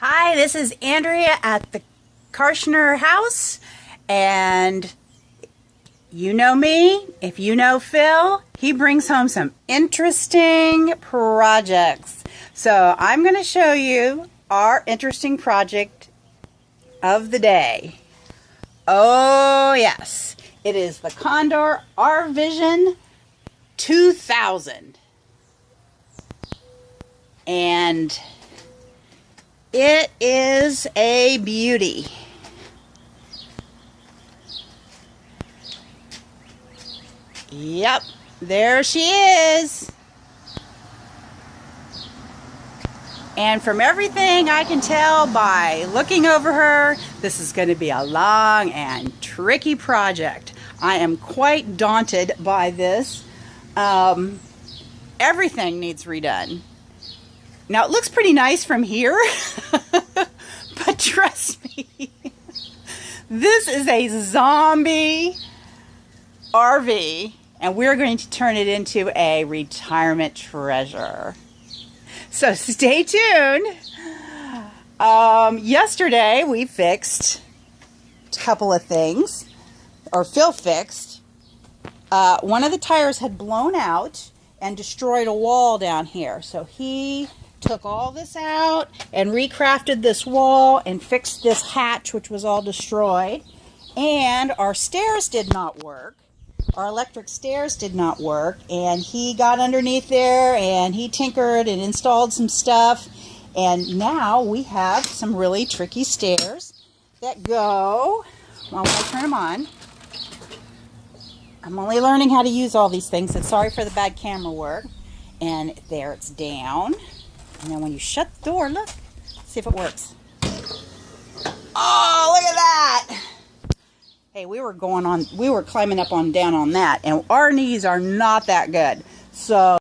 Hi, this is Andrea at the Karshner house, and you know me. If you know Phil, he brings home some interesting projects. So I'm going to show you our interesting project of the day. Oh yes, it is the Condor R-Vision 2000. And it is a beauty. Yep, there she is. And from everything I can tell by looking over her, this is going to be a long and tricky project. I am quite daunted by this. Everything needs redone. Now, it looks pretty nice from here, but trust me, this is a zombie RV, and we're going to turn it into a retirement treasure. So stay tuned. Yesterday, we fixed a couple of things, or Phil fixed. One of the tires had blown out and destroyed a wall down here, so he took all this out and recrafted this wall and fixed this hatch, which was all destroyed. And our stairs did not work. Our electric stairs did not work, and he got underneath there and he tinkered and installed some stuff, and now we have some really tricky stairs that go, well, when I turn them on, I'm only learning how to use all these things, and sorry for the bad camera work. And there, it's down. And then when you shut the door, look, see if it works. Oh, look at that. Hey, we were climbing up on down on that, and our knees are not that good. So